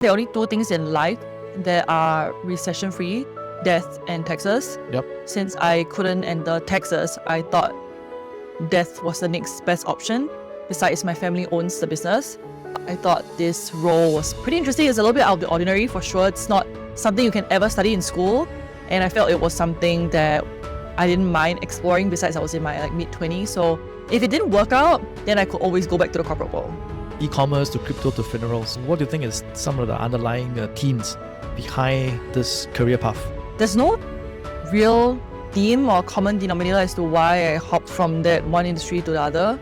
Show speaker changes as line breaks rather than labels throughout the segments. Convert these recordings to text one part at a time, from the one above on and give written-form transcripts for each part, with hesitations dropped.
There are only two things in life that are recession-free: death and taxes.
Yep.
Since I couldn't enter taxes, I thought death was the next best option. Besides, my family owns the business. I thought this role was pretty interesting. It's a little bit out of the ordinary for sure. It's not something you can ever study in school. And I felt it was something that I didn't mind exploring. Besides, I was in my mid-20s. So if it didn't work out, then I could always go back to the corporate world.
E-commerce to crypto to funerals. What do you think is some of the underlying themes behind this career path?
There's no real theme or common denominator as to why I hopped from that one industry to the other.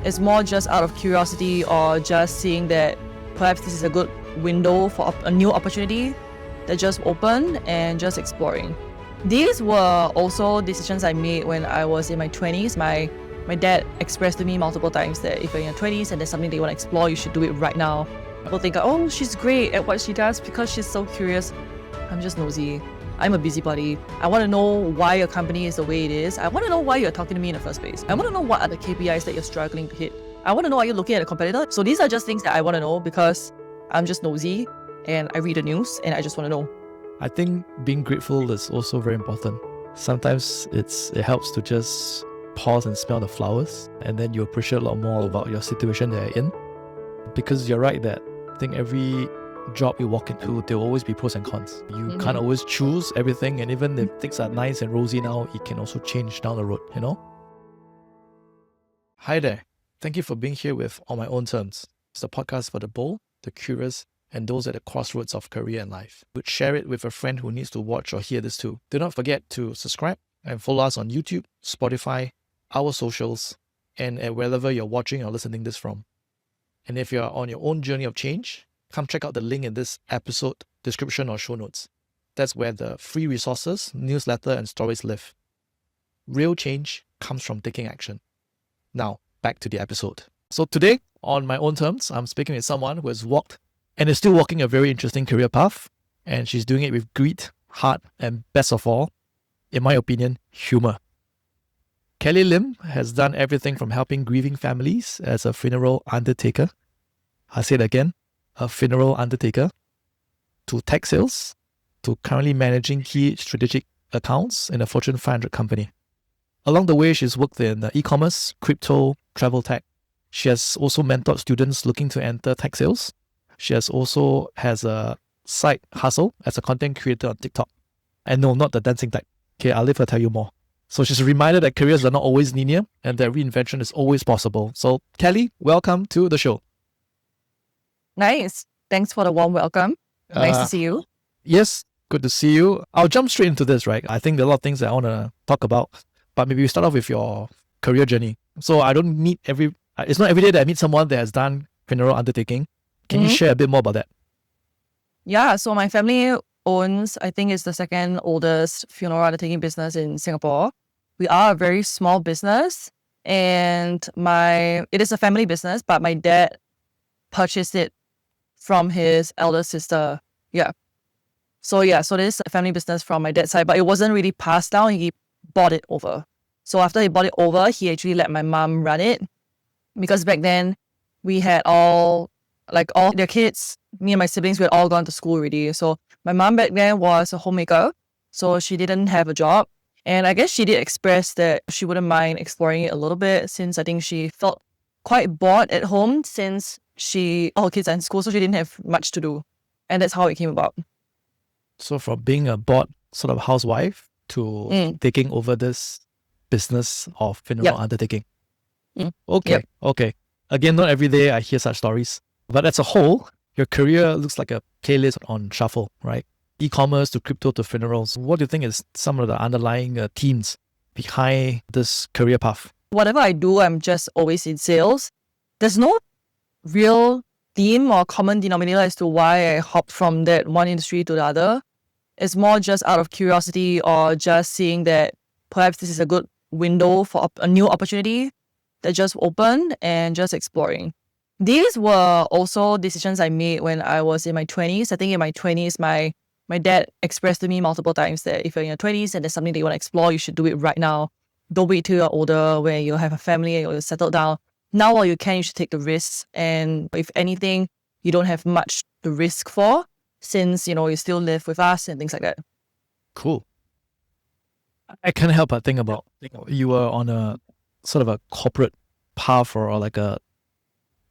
It's more just out of curiosity or just seeing that perhaps this is a good window for a new opportunity that just opened and just exploring. These were also decisions I made when I was in my 20s. My dad expressed to me multiple times that if you're in your 20s and there's something that you want to explore, you should do it right now. People think, oh, she's great at what she does because she's so curious. I'm just nosy. I'm a busybody. I want to know why your company is the way it is. I want to know why you're talking to me in the first place. I want to know what are the KPIs that you're struggling to hit. I want to know, are you looking at a competitor? So these are just things that I want to know because I'm just nosy and I read the news and I just want to know.
I think being grateful is also very important. Sometimes it helps to just pause and smell the flowers, and then you appreciate a lot more about your situation that you're in. Because you're right that I think every job you walk into, there will always be pros and cons. You can't always choose everything, and even if things are nice and rosy now, it can also change down the road, you know? Hi there. Thank you for being here with On My Own Terms. It's a podcast for the bold, the curious, and those at the crossroads of career and life. Would share it with a friend who needs to watch or hear this too. Do not forget to subscribe and follow us on YouTube, Spotify, our socials, and at wherever you're watching or listening this from. And if you're on your own journey of change, come check out the link in this episode description or show notes. That's where the free resources, newsletter, and stories live. Real change comes from taking action. Now, back to the episode. So today, on My Own Terms, I'm speaking with someone who has walked and is still walking a very interesting career path, and she's doing it with grit, heart, and best of all, in my opinion, humor. Kelly Lim has done everything from helping grieving families as a funeral undertaker. I say it again, a funeral undertaker, to tech sales, to currently managing key strategic accounts in a Fortune 500 company. Along the way, she's worked in e-commerce, crypto, travel tech. She has also mentored students looking to enter tech sales. She also has a side hustle as a content creator on TikTok. And no, not the dancing type. Okay, I'll let her tell you more. So she's a reminder that careers are not always linear and that reinvention is always possible. So Kelly, welcome to the show.
Nice. Thanks for the warm welcome. Nice to see you.
Yes, good to see you. I'll jump straight into this, right? I think there are a lot of things that I want to talk about, but maybe we start off with your career journey. So I don't meet it's not every day that I meet someone that has done funeral undertaking. Can you share a bit more about that?
Yeah, so my family owns, I think it's the second oldest funeral undertaking business in Singapore. We are a very small business and it is a family business, but my dad purchased it from his elder sister. So this is a family business from my dad's side, but it wasn't really passed down. He bought it over. So after he bought it over, he actually let my mom run it because back then we had all their kids, me and my siblings, we had all gone to school already. So my mom back then was a homemaker, so she didn't have a job. And I guess she did express that she wouldn't mind exploring it a little bit since I think she felt quite bored at home since all her kids are in school, so she didn't have much to do. And that's how it came about.
So from being a bored sort of housewife to taking over this business of funeral undertaking. Okay. Again, not every day I hear such stories. But as a whole, your career looks like a playlist on shuffle, right? E-commerce to crypto to funerals. What do you think is some of the underlying themes behind this career path?
Whatever I do, I'm just always in sales. There's no real theme or common denominator as to why I hopped from that one industry to the other. It's more just out of curiosity or just seeing that perhaps this is a good window for a new opportunity that just opened and just exploring. These were also decisions I made when I was in my 20s. I think in my 20s, my dad expressed to me multiple times that if you're in your 20s and there's something that you want to explore, you should do it right now. Don't wait till you're older, where you have a family or you're settled down. Now while you can, you should take the risks. And if anything, you don't have much the risk for, since, you still live with us and things like that.
Cool. I can't help but think about you were on a sort of a corporate path or like a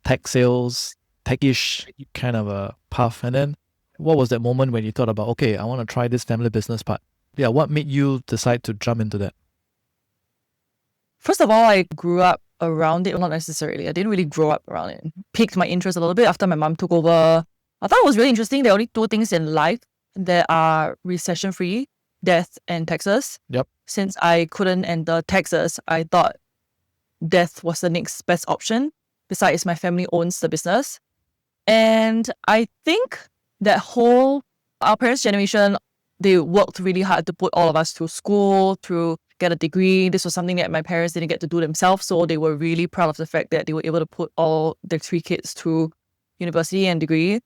tech sales, tech-ish kind of a path. And then what was that moment when you thought about, okay, I want to try this family business part? Yeah, what made you decide to jump into that?
First of all, I grew up around it. Well, not necessarily. I didn't really grow up around it. Piqued my interest a little bit after my mom took over. I thought it was really interesting. There are only two things in life that are recession-free: death and taxes.
Yep.
Since I couldn't enter taxes, I thought death was the next best option. Besides, my family owns the business. And I think that our parents' generation, they worked really hard to put all of us through school, to get a degree. This was something that my parents didn't get to do themselves. So they were really proud of the fact that they were able to put all their 3 kids through university and degree,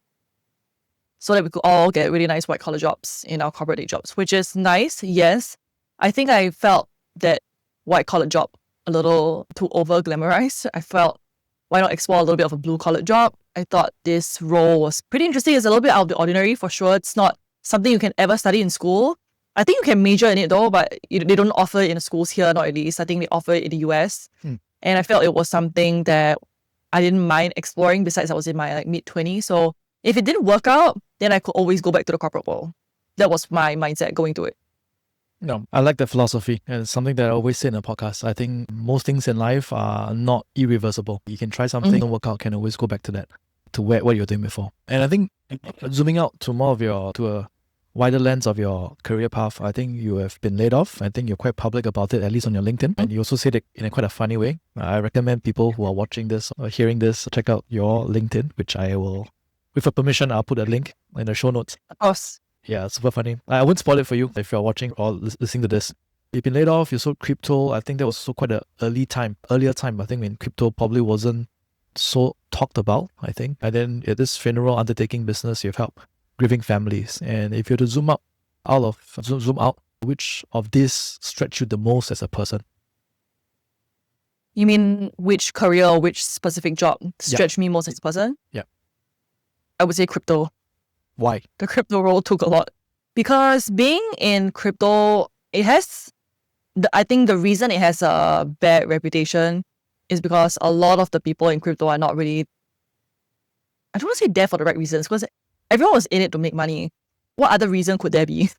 so that we could all get really nice white collar jobs in our corporate day jobs, which is nice. Yes. I think I felt that white collar job a little too over glamorized. I felt, why not explore a little bit of a blue collar job? I thought this role was pretty interesting. It's a little bit out of the ordinary for sure. It's not something you can ever study in school. I think you can major in it though, but they don't offer it in the schools here, not at least. I think they offer it in the US. And I felt it was something that I didn't mind exploring. Besides, I was in my mid-20s. So if it didn't work out, then I could always go back to the corporate world. That was my mindset going to it.
No, I like that philosophy, and it's something that I always say in a podcast. I think most things in life are not irreversible. You can try something, don't work out, can always go back to that, to what you were doing before. And I think zooming out to more of to a wider lens of your career path, I think you have been laid off. I think you're quite public about it, at least on your LinkedIn. And you also said it in quite a funny way. I recommend people who are watching this or hearing this, check out your LinkedIn, which I will, with your permission, I'll put a link in the show notes.
Of course.
Yeah, it's super funny. I wouldn't spoil it for you if you're watching or listening to this. You've been laid off, you sold crypto. I think that was also quite an earlier time, I think, when crypto probably wasn't so talked about, I think. And then this funeral undertaking business, you've helped grieving families. And if you were to zoom out, which of this stretched you the most as a person?
You mean which career or which specific job stretched me most as a person?
Yeah.
I would say crypto.
Why?
The crypto role took a lot. Because being in crypto, I think the reason it has a bad reputation is because a lot of the people in crypto are not really, I don't want to say there for the right reasons, because everyone was in it to make money. What other reason could there be?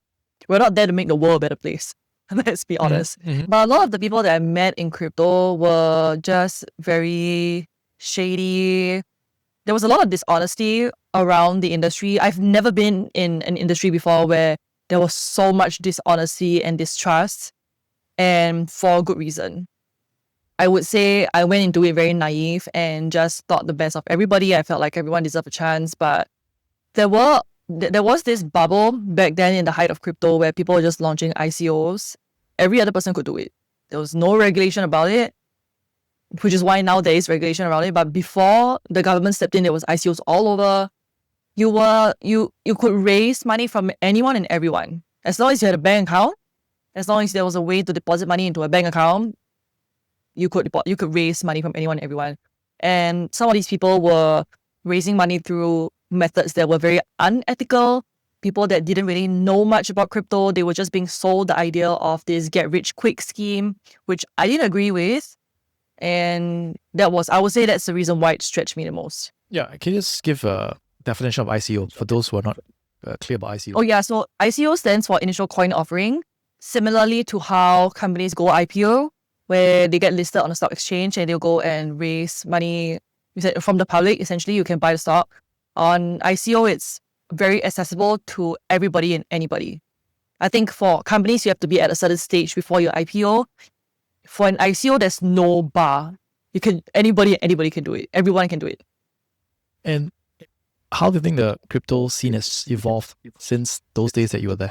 We're not there to make the world a better place. Let's be honest. But a lot of the people that I met in crypto were just very shady. There was a lot of dishonesty around the industry. I've never been in an industry before where there was so much dishonesty and distrust, and for good reason. I would say I went into it very naive and just thought the best of everybody. I felt like everyone deserved a chance, but there was this bubble back then in the height of crypto where people were just launching ICOs. Every other person could do it. There was no regulation about it, which is why now there is regulation around it. But before the government stepped in, there was ICOs all over. You could raise money from anyone and everyone. As long as you had a bank account, as long as there was a way to deposit money into a bank account, you could raise money from anyone and everyone. And some of these people were raising money through methods that were very unethical. People that didn't really know much about crypto, they were just being sold the idea of this get-rich-quick scheme, which I didn't agree with. And I would say that's the reason why it stretched me the most.
Yeah, can you just give a definition of ICO for those who are not clear about ICO?
Oh yeah, so ICO stands for initial coin offering. Similarly to how companies go IPO, where they get listed on a stock exchange and they'll go and raise money from the public. Essentially, you can buy the stock. On ICO, it's very accessible to everybody and anybody. I think for companies, you have to be at a certain stage before your IPO. For an ICO, there's no bar. Anybody can do it. Everyone can do it.
And how do you think the crypto scene has evolved since those days that you were there?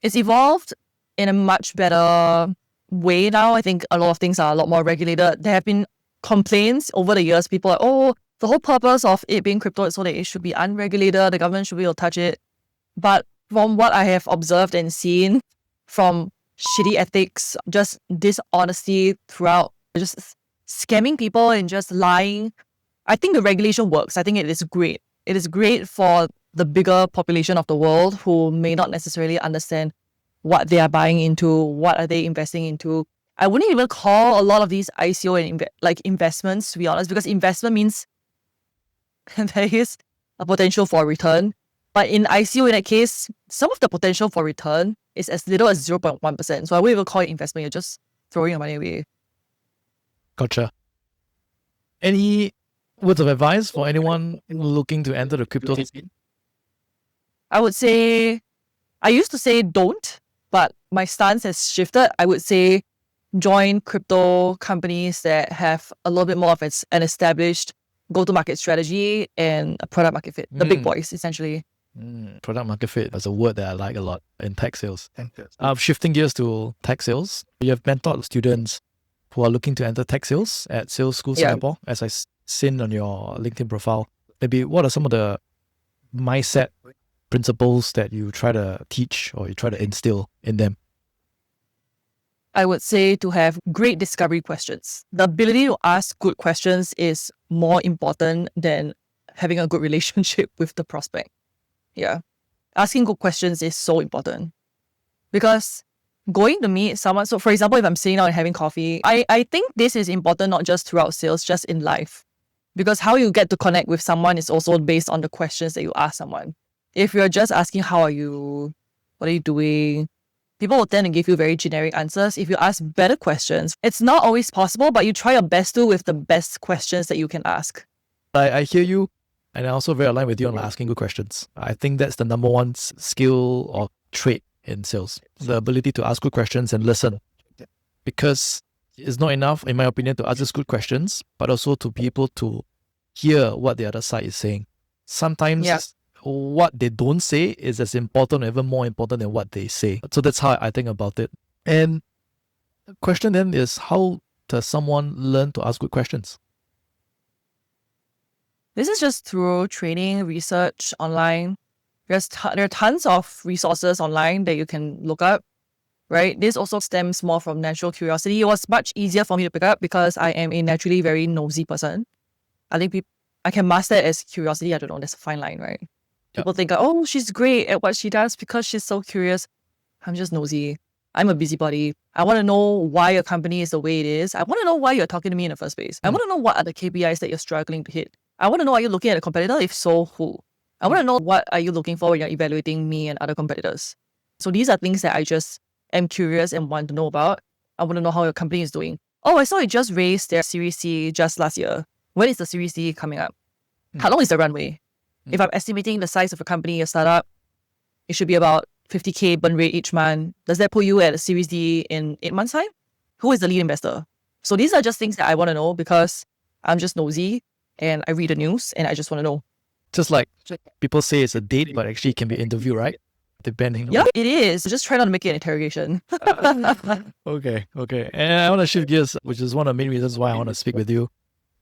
It's evolved in a much better way now. I think a lot of things are a lot more regulated. There have been complaints over the years. People are like, the whole purpose of it being crypto is so that it should be unregulated. The government should be able to touch it. But from what I have observed and seen, from shitty ethics, just dishonesty throughout, just scamming people and just lying, I think the regulation works. I think it is great. It is great for the bigger population of the world who may not necessarily understand what they are buying into, what are they investing into. I wouldn't even call a lot of these ICO and investments, to be honest, because investment means there is a potential for a return. But in ICO, in that case, some of the potential for return is as little as 0.1%. So I wouldn't even call it investment. You're just throwing your money away.
Gotcha. Any words of advice for anyone looking to enter the crypto scene?
I would say, I used to say don't, but my stance has shifted. I would say join crypto companies that have a little bit more of an established go-to-market strategy and a product market fit. The big boys, essentially.
Product market fit is a word that I like a lot in tech sales. Shifting gears to tech sales, you have mentored students who are looking to enter tech sales at Sales School Singapore, as I seen on your LinkedIn profile. Maybe what are some of the mindset principles that you try to teach or you try to instill in them?
I would say to have great discovery questions. The ability to ask good questions is more important than having a good relationship with the prospect. Yeah. Asking good questions is so important because going to meet someone. So for example, if I'm sitting down and having coffee, I think this is important not just throughout sales, just in life. Because how you get to connect with someone is also based on the questions that you ask someone. If you're just asking, how are you? What are you doing? People will tend to give you very generic answers. If you ask better questions, it's not always possible, but you try your best to with the best questions that you can ask.
I hear you, and I also very aligned with you on asking good questions. I think that's the number one skill or trait in sales, the ability to ask good questions and listen. Because it's not enough, in my opinion, to ask these good questions, but also to be able to hear what the other side is saying. Sometimes what they don't say is as important or even more important than what they say. So that's how I think about it. And the question then is, how does someone learn to ask good questions?
This is just through training, research online. There are tons of resources online that you can look up, right? This also stems more from natural curiosity. It was much easier for me to pick up because I am a naturally very nosy person. I think I can master it as curiosity. I don't know, there's a fine line, right? People think, oh, she's great at what she does because she's so curious. I'm just nosy. I'm a busybody. I want to know why your company is the way it is. I want to know why you're talking to me in the first place. I want to know what are the KPIs that you're struggling to hit. I want to know, are you looking at a competitor? If so, who? I want to know, what are you looking for when you're evaluating me and other competitors? So these are things that I just am curious and want to know about. I want to know how your company is doing. Oh, I saw it just raised their Series C just last year. When is the Series C coming up? How long is the runway? If I'm estimating the size of a company, a startup, it should be about 50K burn rate each month. Does that put you at a Series D in 8 months' time? Who is the lead investor? So these are just things that I want to know because I'm just nosy and I read the news and I just want to know.
Just like people say it's a date, but actually it can be an interview, right? Depending.
Yeah, it is. Just try not to make it an interrogation.
Okay. And I want to shift gears, which is one of the main reasons why I want to speak with you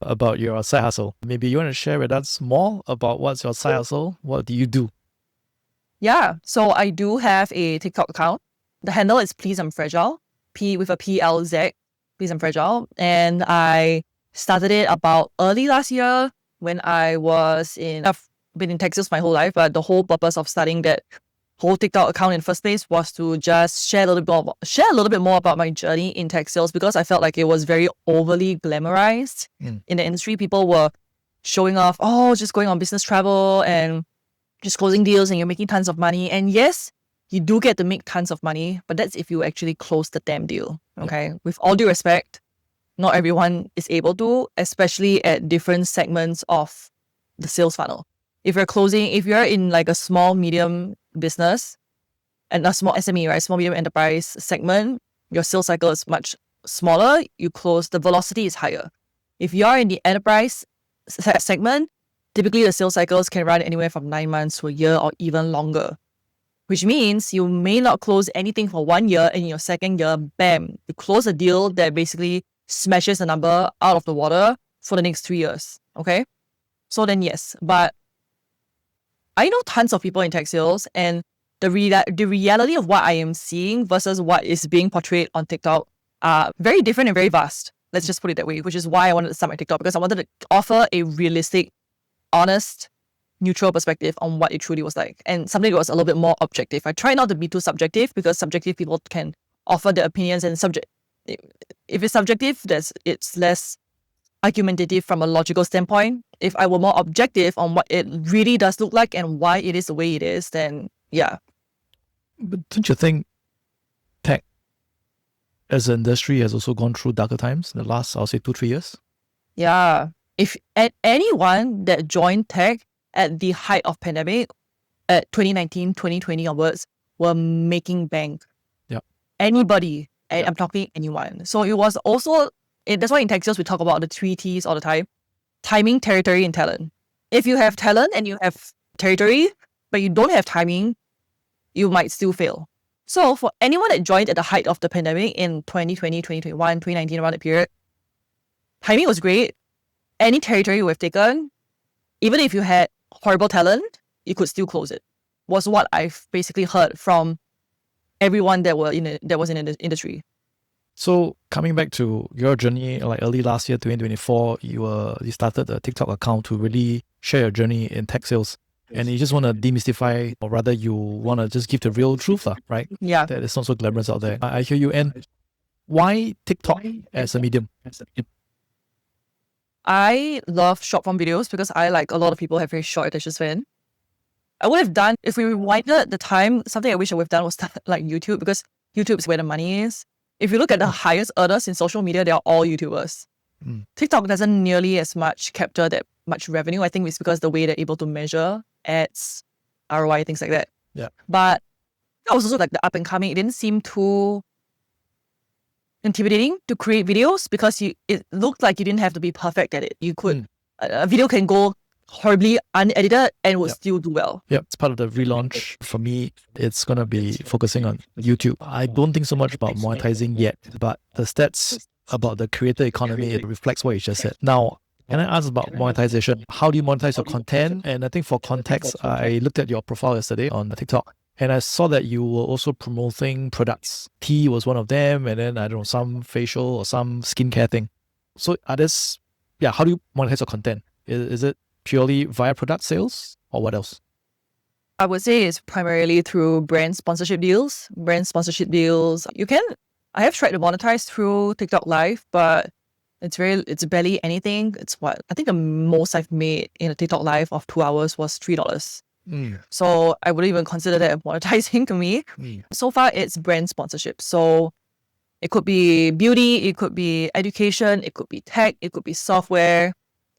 about your side hustle. Maybe you want to share with us more about what's your side hustle? What do you do?
Yeah, so I do have a TikTok account. The handle is Please I'm Fragile, P with a PLZ, Please I'm Fragile. And I started it about early last year when I've been in Texas my whole life, but the whole purpose of starting that whole TikTok account in the first place was to just share a little bit more about my journey in tech sales because I felt like it was very overly glamorized in the industry. People were showing off, just going on business travel and just closing deals and you're making tons of money. And yes, you do get to make tons of money, but that's if you actually close the damn deal. Okay. With all due respect, not everyone is able to, especially at different segments of the sales funnel. If you're in like a small, medium business and a small SME, right? Small, medium enterprise segment, your sales cycle is much smaller. The velocity is higher. If you're in the enterprise segment, typically the sales cycles can run anywhere from 9 months to a year or even longer, which means you may not close anything for 1 year and in your second year, bam, you close a deal that basically smashes the number out of the water for the next 3 years. Okay. So then yes, but I know tons of people in tech sales and the reality of what I am seeing versus what is being portrayed on TikTok are very different and very vast. Let's just put it that way, which is why I wanted to start my TikTok because I wanted to offer a realistic, honest, neutral perspective on what it truly was like, and something that was a little bit more objective. I try not to be too subjective because subjective people can offer their opinions, and if it's subjective, it's less argumentative from a logical standpoint. If I were more objective on what it really does look like and why it is the way it is, then yeah.
But don't you think tech as an industry has also gone through darker times in the last, I'll say, 2-3 years?
Yeah. If anyone that joined tech at the height of pandemic, at 2019, 2020 onwards, were making bank.
Yeah.
Anybody. I'm talking anyone. So it was also, that's why in tech sales we talk about the 3 T's all the time. Timing, territory, and talent. If you have talent and you have territory, but you don't have timing, you might still fail. So for anyone that joined at the height of the pandemic in 2020, 2021, 2019, around that period, timing was great. Any territory you have taken, even if you had horrible talent, you could still close it. Was what I've basically heard from everyone that was in the industry.
So coming back to your journey, like early last year, 2024, you started a TikTok account to really share your journey in tech sales. And you just want to demystify, or rather you want to just give the real truth, right?
Yeah.
That it's not so glamorous out there. I hear you. And why TikTok as a medium?
I love short form videos because I, like a lot of people, have very short attention span. I would have done, if we rewinded the time, something I wish I would have done was like YouTube, because YouTube is where the money is. If you look at the highest earners in social media, they are all YouTubers. TikTok doesn't nearly as much capture that much revenue. I think it's because the way they're able to measure ads, ROI, things like that.
Yeah.
But that was also like the up and coming. It didn't seem too intimidating to create videos because it looked like you didn't have to be perfect at it. You could, a video can go horribly unedited and would still do well.
Yeah, it's part of the relaunch. For me, it's going to be focusing on YouTube. I don't think so much about monetizing yet, but the stats about the creator economy, it reflects what you just said. Now, can I ask about monetization? How do you monetize your content? And I think for context, I looked at your profile yesterday on TikTok, and I saw that you were also promoting products. Tea was one of them, and then, I don't know, some facial or some skincare thing. So how do you monetize your content? Is it purely via product sales or what else?
I would say it's primarily through brand sponsorship deals. I have tried to monetize through TikTok Live, but it's barely anything. It's what I think the most I've made in a TikTok Live of 2 hours was $3. So I wouldn't even consider that monetizing to me. So far, it's brand sponsorship. So it could be beauty, it could be education, it could be tech, it could be software.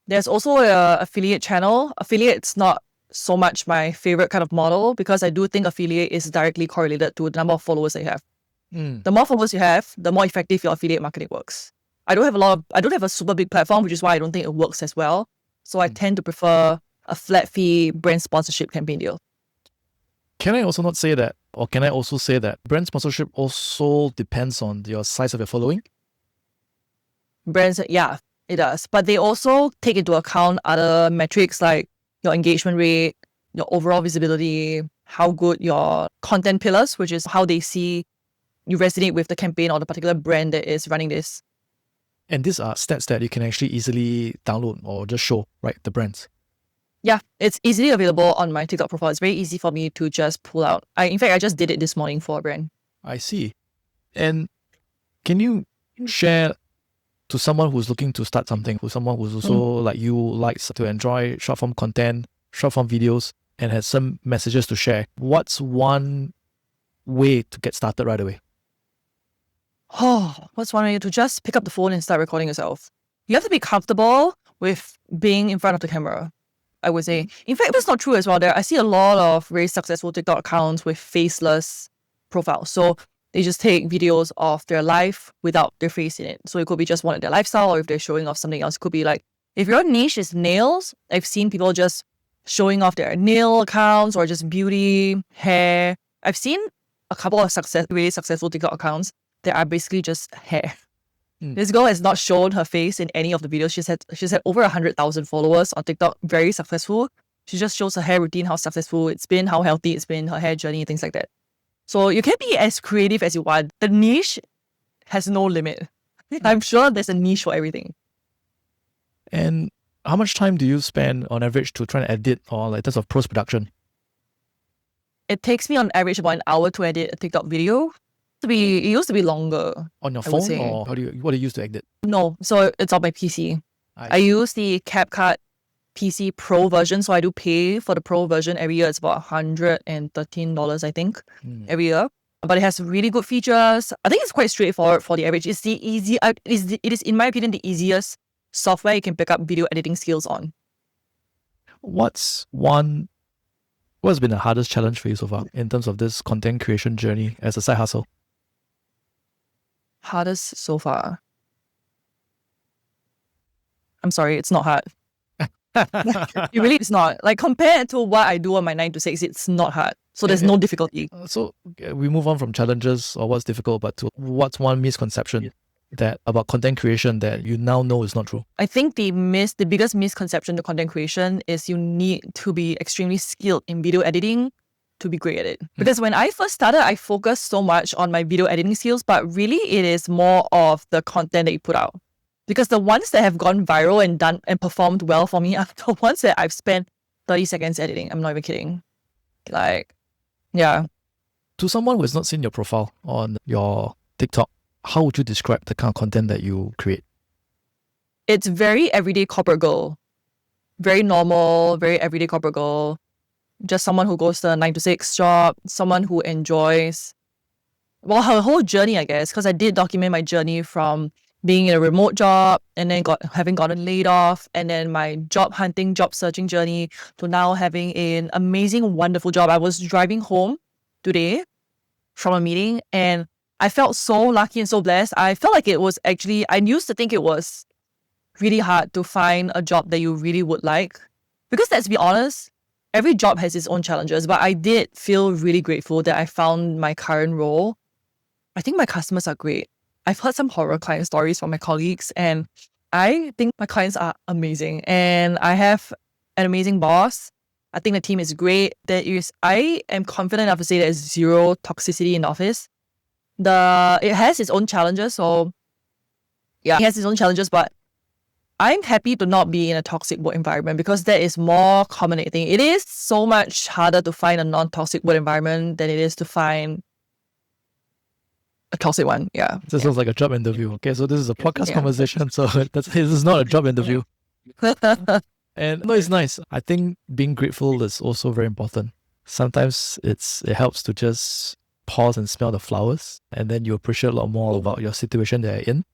There's also an affiliate channel. Affiliate's not so much my favorite kind of model because I do think affiliate is directly correlated to the number of followers that you have. The more followers you have, the more effective your affiliate marketing works. I don't have a super big platform, which is why I don't think it works as well. So I tend to prefer a flat fee brand sponsorship campaign deal.
Can I also say that brand sponsorship also depends on your size of your following?
Brands, yeah, it does. But they also take into account other metrics like your engagement rate, your overall visibility, how good your content pillars, which is how they see you resonate with the campaign or the particular brand that is running this.
And these are stats that you can actually easily download or just show, right? The brands.
Yeah, it's easily available on my TikTok profile. It's very easy for me to just pull out. In fact, I just did it this morning for a brand.
I see. And can you share to someone who's looking to start something, who's someone who's also like you, likes to enjoy short form content, short form videos, and has some messages to share? What's one way to get started right away?
What's one way to just pick up the phone and start recording yourself? You have to be comfortable with being in front of the camera, I would say. In fact, that's not true as well. I see a lot of very successful TikTok accounts with faceless profiles. So they just take videos of their life without their face in it. So it could be just one of their lifestyle, or if they're showing off something else, it could be like, if your niche is nails, I've seen people just showing off their nail accounts or just beauty, hair. I've seen a couple of really successful TikTok accounts that are basically just hair. This girl has not shown her face in any of the videos. She's had over 100,000 followers on TikTok, very successful. She just shows her hair routine, how successful it's been, how healthy it's been, her hair journey, things like that. So you can be as creative as you want. The niche has no limit. I'm sure there's a niche for everything.
And How much time do you spend on average to try and edit or like in terms of post-production?
It takes me on average about an hour to edit a TikTok video. It used to be longer.
On your
I would
phone
say.
or what do you use to edit?
No, so it's on my PC. I use the CapCut PC Pro version, so I do pay for the Pro version every year. It's about $113, I think, every year. But it has really good features. I think it's quite straightforward for the average. It's the easy. It is in my opinion the easiest software you can pick up video editing skills on.
What's been the hardest challenge for you so far in terms of this content creation journey as a side hustle?
Hardest so far. I'm sorry, it's not hard. It really is not. Like compared to what I do on my 9 to 6, it's not hard. So there's no difficulty.
So we move on from challenges or what's difficult, but to what's one misconception that about content creation that you now know is not true?
I think the biggest misconception to content creation is you need to be extremely skilled in video editing to be great at it. Because when I first started, I focused so much on my video editing skills, but really it is more of the content that you put out. Because the ones that have gone viral and done and performed well for me are the ones that I've spent 30 seconds editing. I'm not even kidding. Like, yeah.
To someone who has not seen your profile on your TikTok, how would you describe the kind of content that you create?
It's very everyday corporate girl. Very normal, very everyday corporate girl. Just someone who goes to a 9 to 6 job, someone who enjoys, well, her whole journey, I guess, because I did document my journey from being in a remote job and then having gotten laid off, and then my job hunting, job searching journey to now having an amazing, wonderful job. I was driving home today from a meeting and I felt so lucky and so blessed. I felt like it was actually, I used to think it was really hard to find a job that you really would like. Because let's be honest, every job has its own challenges, but I did feel really grateful that I found my current role. I think my customers are great. I've heard some horror client stories from my colleagues, and I think my clients are amazing. And I have an amazing boss. I think the team is great. I am confident enough to say there's zero toxicity in the office. It has its own challenges, so yeah, it has its own challenges, but I'm happy to not be in a toxic work environment because that is more common. It is so much harder to find a non-toxic work environment than it is to find a toxic one. Yeah.
This sounds like a job interview. Okay, so this is a podcast conversation, so this is not a job interview. And no, it's nice. I think being grateful is also very important. Sometimes it helps to just pause and smell the flowers, and then you appreciate a lot more about your situation that you're in.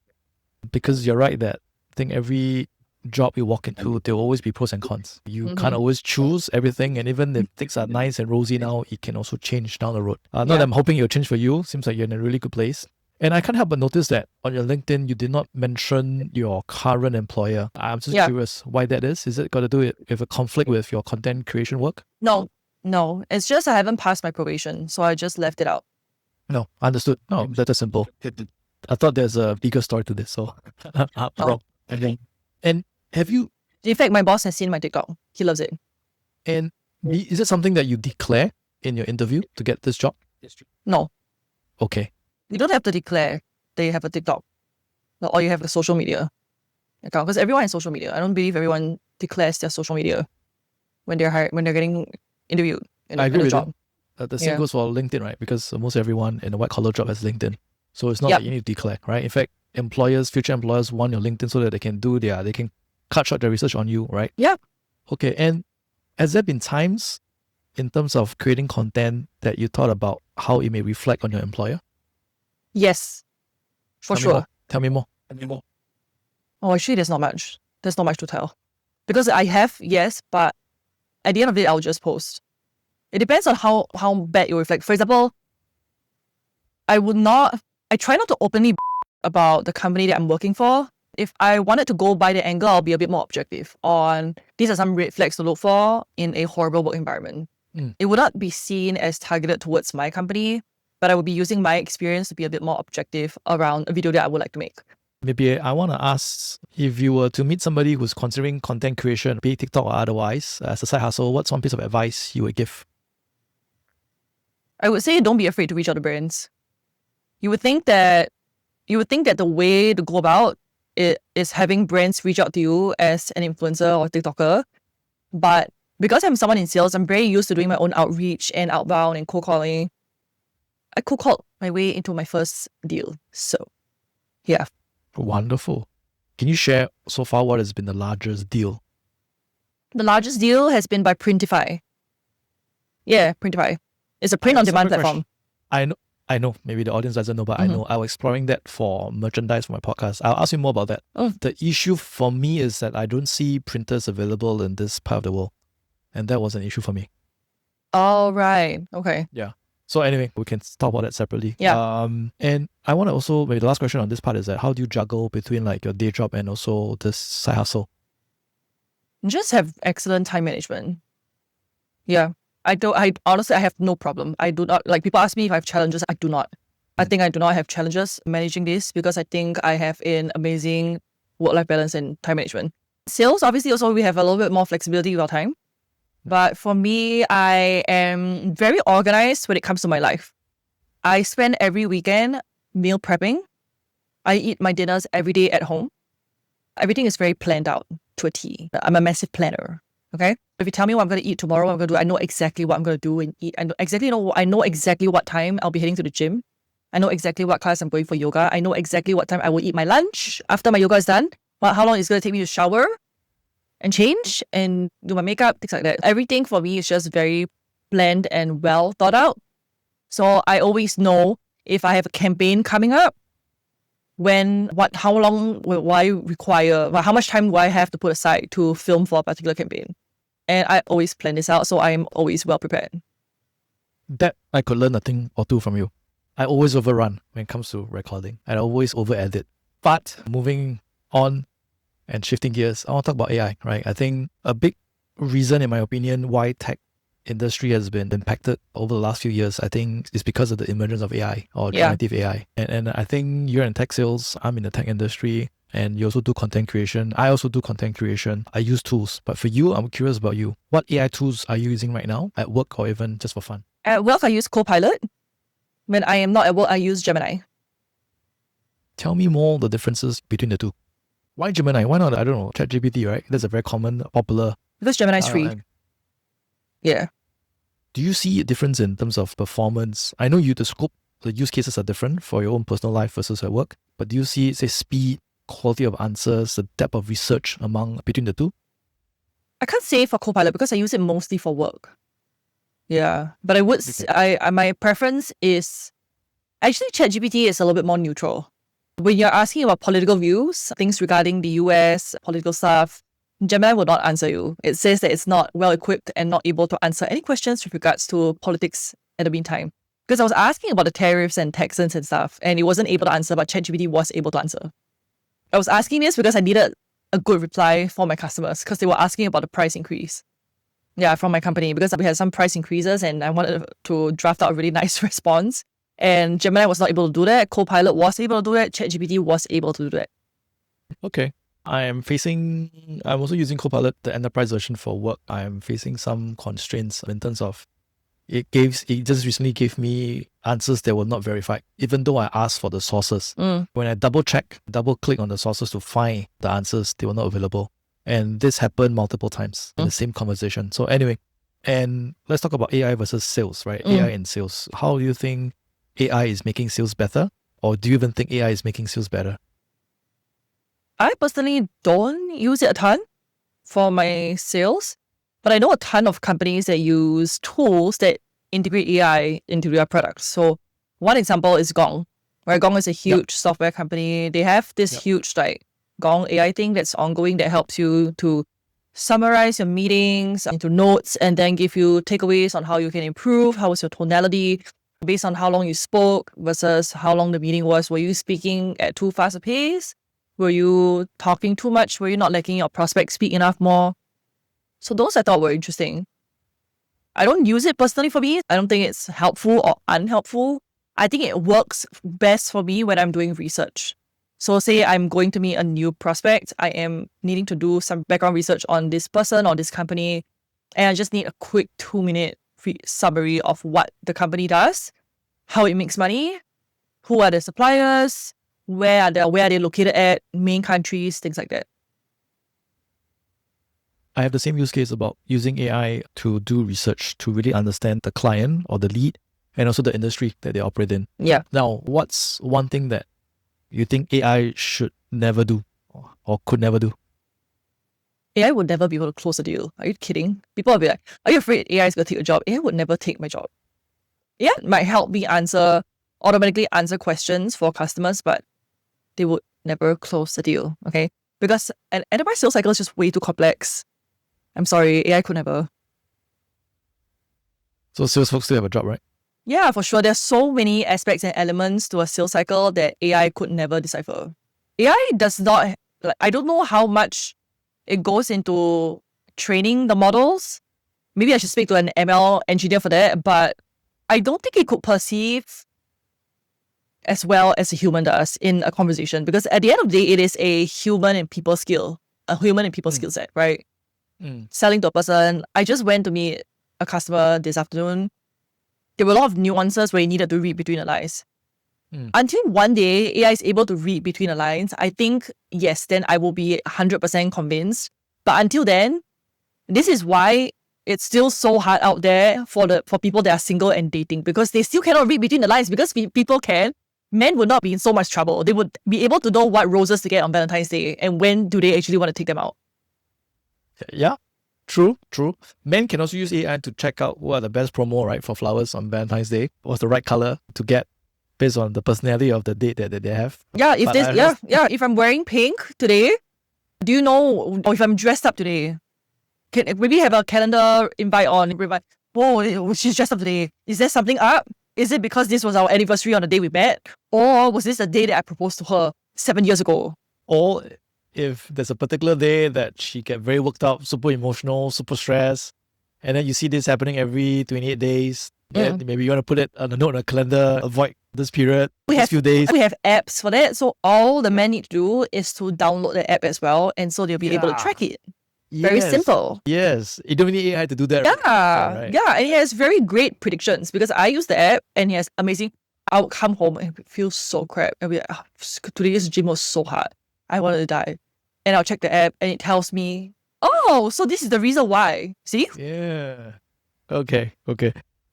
Because you're right that I think every job you walk into, there will always be pros and cons. You can't always choose everything, and even if things are nice and rosy now, it can also change down the road. Not that I'm hoping it'll change for you. Seems like you're in a really good place. And I can't help but notice that on your LinkedIn, you did not mention your current employer. I'm just curious why that is. Is it got to do with a conflict with your content creation work?
No. It's just I haven't passed my probation, so I just left it out.
No, understood. No, that's simple. I thought there's a bigger story to this, so I'm wrong. And have you...
In fact, my boss has seen my TikTok. He loves it.
And is it something that you declare in your interview to get this job?
No.
Okay.
You don't have to declare that you have a TikTok or you have a social media account, because everyone has social media. I don't believe everyone declares their social media when they're hired, when they're getting interviewed in a job.
The same goes for LinkedIn, right? Because most everyone in a white-collar job has LinkedIn. So it's not that you need to declare, right? In fact, future employers want your LinkedIn so that they can cut short their research on you, right?
Yeah.
Okay. And has there been times in terms of creating content that you thought about how it may reflect on your employer?
Yes, for sure.
Tell me more.
Oh, actually, there's not much. There's not much to tell. Because I have, yes, but at the end of the day, I'll just post. It depends on how bad you reflect. For example, I try not to openly about the company that I'm working for. If I wanted to go by the angle, I'll be a bit more objective on these are some red flags to look for in a horrible work environment. It would not be seen as targeted towards my company, but I would be using my experience to be a bit more objective around a video that I would like to make.
Maybe I want to ask, if you were to meet somebody who's considering content creation, be it TikTok or otherwise, as a side hustle, what's one piece of advice you would give?
I would say don't be afraid to reach out to brands. You would think that the way to go about is having brands reach out to you as an influencer or TikToker. But because I'm someone in sales, I'm very used to doing my own outreach and outbound and cold calling. I cold called my way into my first deal. So, yeah.
Wonderful. Can you share so far what has been the largest deal?
The largest deal has been by Printify. Yeah, Printify. It's a print-on-demand platform.
I know. Maybe the audience doesn't know, but I know. I was exploring that for merchandise for my podcast. I'll ask you more about that. The issue for me is that I don't see printers available in this part of the world. And that was an issue for me.
Oh, right. Okay.
Yeah. So anyway, we can talk about that separately.
Yeah.
And I want to also, maybe the last question on this part is that how do you juggle between like your day job and also this side hustle?
Just have excellent time management. Yeah. I honestly, I have no problem. I do not, like people ask me if I have challenges. I do not. I think I do not have challenges managing this because I think I have an amazing work-life balance and time management. Sales, obviously, also we have a little bit more flexibility with our time. But for me, I am very organized when it comes to my life. I spend every weekend meal prepping. I eat my dinners every day at home. Everything is very planned out to a T. I'm a massive planner. Okay. If you tell me what I'm going to eat tomorrow, what I'm going to do, I know exactly what I'm going to do and eat. I know exactly what time I'll be heading to the gym. I know exactly what class I'm going for yoga. I know exactly what time I will eat my lunch after my yoga is done. How long it's going to take me to shower and change and do my makeup, things like that. Everything for me is just very planned and well thought out. So I always know if I have a campaign coming up, how long will I require, how much time do I have to put aside to film for a particular campaign? And I always plan this out, so I'm always well prepared.
That I could learn a thing or two from you. I always overrun when it comes to recording. I always over-edit. But moving on and shifting gears, I want to talk about AI, right? I think a big reason, in my opinion, why tech industry has been impacted over the last few years, I think is because of the emergence of AI or generative AI. And I think you're in tech sales, I'm in the tech industry, and you also do content creation. I also do content creation. I use tools. But for you, I'm curious about you. What AI tools are you using right now at work or even just for fun?
At work, I use Copilot. When I am not at work, I use Gemini.
Tell me more the differences between the two. Why Gemini? Why not, I don't know, ChatGPT, right? That's a very common, popular.
Because Gemini is free. Yeah.
Do you see a difference in terms of performance? I know the scope, the use cases are different for your own personal life versus at work. But do you see, say, speed, quality of answers, the depth of research between the two?
I can't say for Copilot because I use it mostly for work. Yeah. But I would, my preference is, actually ChatGPT is a little bit more neutral. When you're asking about political views, things regarding the US, political stuff, Gemini will not answer you. It says that it's not well equipped and not able to answer any questions with regards to politics at the meantime. Because I was asking about the tariffs and taxes and stuff, and it wasn't able to answer, but ChatGPT was able to answer. I was asking this because I needed a good reply for my customers because they were asking about the price increase. Yeah, from my company, because we had some price increases and I wanted to draft out a really nice response. And Gemini was not able to do that. Copilot was able to do that. ChatGPT was able to do that.
Okay. I'm also using Copilot, the enterprise version for work. I'm facing some constraints in terms of it just recently gave me answers that were not verified, even though I asked for the sources. When I double click on the sources to find the answers, they were not available. And this happened multiple times in the same conversation. So anyway, and let's talk about AI versus sales, right? AI and sales. How do you think AI is making sales better? Or do you even think AI is making sales better?
I personally don't use it a ton for my sales, but I know a ton of companies that use tools that integrate AI into their products. So one example is Gong, where Gong is a huge software company. They have this huge Gong AI thing that's ongoing that helps you to summarize your meetings into notes and then give you takeaways on how you can improve, how was your tonality, based on how long you spoke versus how long the meeting was. Were you speaking at too fast a pace? Were you talking too much? Were you not letting your prospects speak enough more? So those I thought were interesting. I don't use it personally for me. I don't think it's helpful or unhelpful. I think it works best for me when I'm doing research. So say I'm going to meet a new prospect. I am needing to do some background research on this person or this company. And I just need a quick 2-minute summary of what the company does, how it makes money, who are the suppliers, where are they located at, main countries, things like that.
I have the same use case about using AI to do research to really understand the client or the lead and also the industry that they operate in.
Yeah.
Now, what's one thing that you think AI should never do or could never do?
AI would never be able to close a deal. Are you kidding? People will be like, are you afraid AI is going to take your job? AI would never take my job. AI might help me automatically answer questions for customers, but they would never close the deal, okay? Because an enterprise sales cycle is just way too complex. I'm sorry, AI could never.
So sales folks still have a job, right?
Yeah, for sure. There's so many aspects and elements to a sales cycle that AI could never decipher. AI does not, I don't know how much it goes into training the models. Maybe I should speak to an ML engineer for that, but I don't think it could perceive as well as a human does in a conversation, because at the end of the day, it is a human and people skill set, right? Selling to a person. I just went to meet a customer this afternoon. There were a lot of nuances where you needed to read between the lines. Until one day AI is able to read between the lines, I think, yes, then I will be 100% convinced. But until then, this is why it's still so hard out there for people that are single and dating, because they still cannot read between the lines. Because people can, men would not be in so much trouble. They would be able to know what roses to get on Valentine's Day and when do they actually want to take them out.
Yeah, true. Men can also use AI to check out what are the best promo, right, for flowers on Valentine's Day. What's the right color to get based on the personality of the date that they have.
Yeah, if I'm wearing pink today, do you know, or if I'm dressed up today, can maybe have a calendar invite on, whoa, she's dressed up today. Is there something up? Is it because this was our anniversary on the day we met? Or was this the day that I proposed to her 7 years ago?
Or if there's a particular day that she get very worked up, super emotional, super stressed, and then you see this happening every 28 days, then maybe you want to put it on a note on a calendar, avoid this period, few days.
We have apps for that. So all the men need to do is to download the app as well. And so they'll be able to track it. Very simple.
Yes. You don't need AI to do that.
Yeah. Yeah. And it has very great predictions, because I use the app and it has amazing. I'll come home and feel so crap. I'll be like, today's gym was so hard. I wanted to die. And I'll check the app and it tells me, oh, so this is the reason why. See?
Yeah. Okay.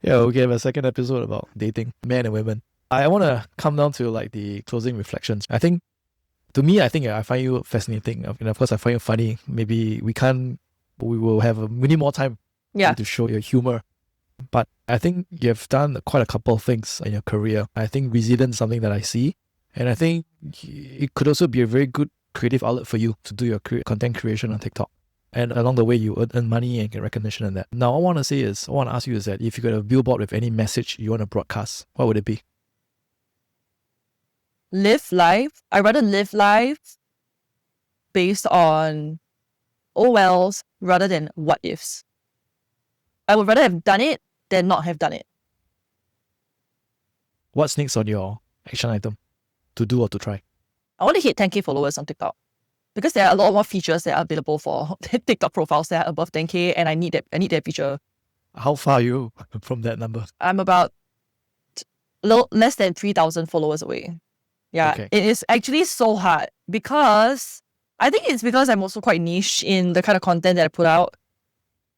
Yeah, we have a second episode about dating, men and women. I want to come down to like the closing reflections. I think I find you fascinating. And of course, I find you funny. Maybe we need more time to show your humor. But I think you've done quite a couple of things in your career. I think resilience is something that I see. And I think it could also be a very good creative outlet for you to do your content creation on TikTok. And along the way, you earn money and get recognition in that. Now, I want to ask you is that if you got a billboard with any message you want to broadcast, what would it be?
Live life. I rather live life based on oh wells rather than what ifs. I would rather have done it than not have done it.
What's next on your action item to do or to try?
I want to hit 10K followers on TikTok, because there are a lot more features that are available for TikTok profiles that are above 10K, and I need that feature.
How far are you from that number?
I'm about less than 3,000 followers away. Yeah, okay. It is actually so hard, because I think it's because I'm also quite niche in the kind of content that I put out.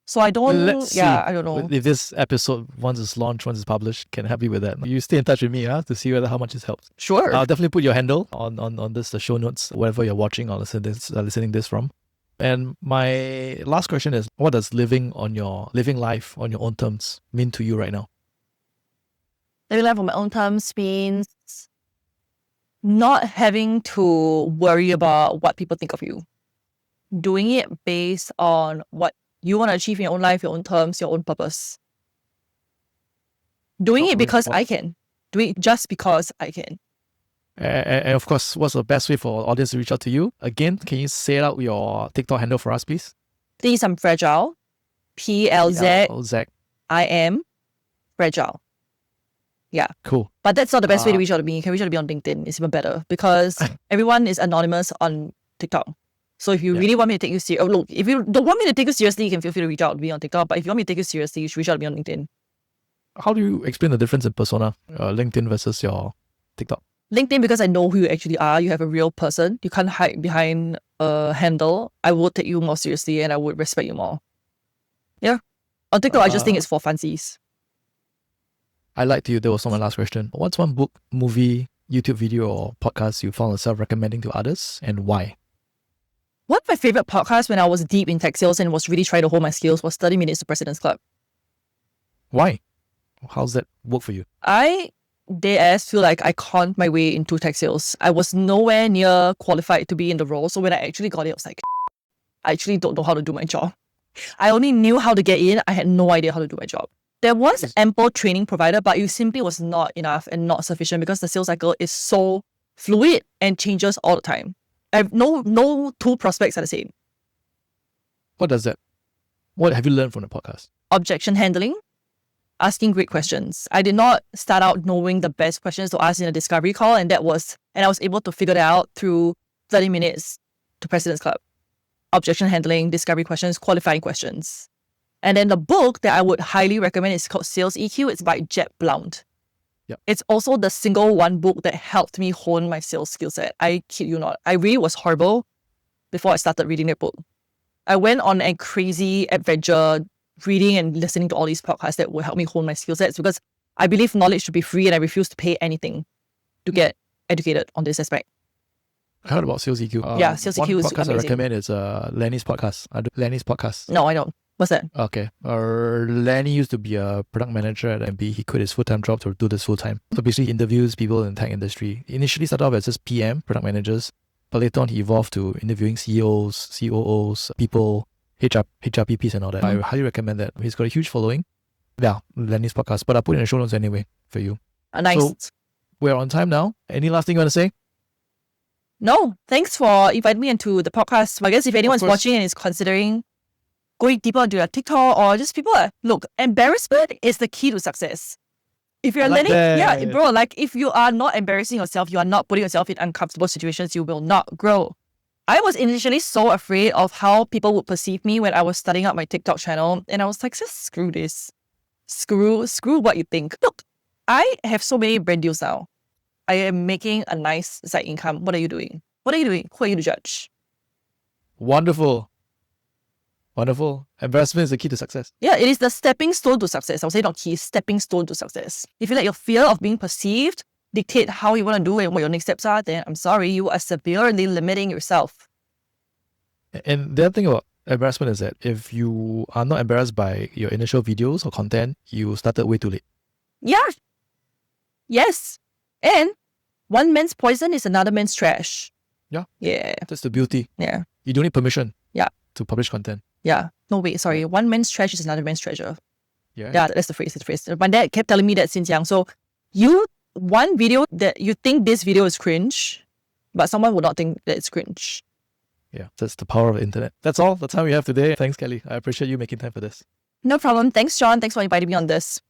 So I don't know.
If this episode, once it's launched, once it's published, can help you with that. You stay in touch with me to see how much it helps.
Sure.
I'll definitely put your handle on this, the show notes, wherever you're watching or listening this from. And my last question is, what does living life on your own terms mean to you right now?
Living life on my own terms means not having to worry about what people think of you. Doing it based on what you want to achieve in your own life, your own terms, your own purpose. Doing it because I can. Doing it just because I can.
And of course, what's the best way for our audience to reach out to you? Again, can you say out your TikTok handle for us, please?
Please, I'm fragile. PLZ. I am fragile. Yeah.
Cool.
But that's not the best way to reach out to me. You can reach out to me on LinkedIn. It's even better, because everyone is anonymous on TikTok. So if you really want me to take you seriously, look, if you don't want me to take you seriously, you can feel free to reach out to me on TikTok. But if you want me to take you seriously, you should reach out to me on LinkedIn.
How do you explain the difference in persona, LinkedIn versus your TikTok?
LinkedIn, because I know who you actually are. You have a real person. You can't hide behind a handle. I would take you more seriously and I would respect you more. Yeah. On TikTok, I just think it's for fancies.
I lied to you. That was not my last question. What's one book, movie, YouTube video, or podcast you found yourself recommending to others, and why?
One of my favorite podcasts when I was deep in tech sales and was really trying to hold my skills was 30 Minutes to President's Club.
Why? How's that work for you?
I feel like I conned my way into tech sales. I was nowhere near qualified to be in the role. So when I actually got it, I was like, I actually don't know how to do my job. I only knew how to get in. I had no idea how to do my job. There was ample training provided, but it simply was not enough and not sufficient because the sales cycle is so fluid and changes all the time. No two prospects are the same.
What does that? What have you learned from the podcast?
Objection handling, asking great questions. I did not start out knowing the best questions to ask in a discovery call, and I was able to figure that out through 30 Minutes to President's Club. Objection handling, discovery questions, qualifying questions. And then the book that I would highly recommend is called Sales EQ. It's by Jeb Blount.
Yep.
It's also the single one book that helped me hone my sales skill set. I kid you not. I really was horrible before I started reading that book. I went on a crazy adventure reading and listening to all these podcasts that will help me hone my skill sets because I believe knowledge should be free and I refuse to pay anything to get educated on this aspect.
I heard about Sales EQ.
Yeah, Sales EQ is
one podcast
amazing.
I recommend is Lenny's podcast. Lenny's podcast.
No, I don't. What's that?
Okay. Lenny used to be a product manager at MB. He quit his full-time job to do this full-time. So basically he interviews people in the tech industry. He initially started off as just PM, product managers, but later on he evolved to interviewing CEOs, COOs, people, HRPPs and all that. I highly recommend that. He's got a huge following. Yeah, Lenny's podcast. But I'll put it in the show notes anyway for you.
Nice.
So we're on time now. Any last thing you want to say?
No, thanks for inviting me into the podcast. I guess if anyone's watching and is considering going deeper into their TikTok or just people, look, embarrassment is the key to success. If you're learning, bro, like if you are not embarrassing yourself, you are not putting yourself in uncomfortable situations, you will not grow. I was initially so afraid of how people would perceive me when I was starting up my TikTok channel. And I was like, just screw this. Screw what you think. Look, I have so many brand deals now. I am making a nice side income. What are you doing? Who are you to judge?
Wonderful. Embarrassment is the key to success.
Yeah, it is the stepping stone to success. I'll say not key, stepping stone to success. If you let your fear of being perceived dictate how you want to do it and what your next steps are, then I'm sorry, you are severely limiting yourself.
And the other thing about embarrassment is that if you are not embarrassed by your initial videos or content, you started way too late.
Yeah. Yes. And one man's poison is another man's trash.
Yeah.
Yeah.
That's the beauty.
Yeah.
You don't need permission.
Yeah.
To publish content.
Yeah. No, wait, sorry. One man's trash is another man's treasure.
Yeah.
Yeah, that's the phrase. My dad kept telling me that since young. So one video that you think this video is cringe, but someone would not think that it's cringe.
Yeah, that's the power of the internet. That's all the time we have today. Thanks, Kelly. I appreciate you making time for this.
No problem. Thanks, John. Thanks for inviting me on this.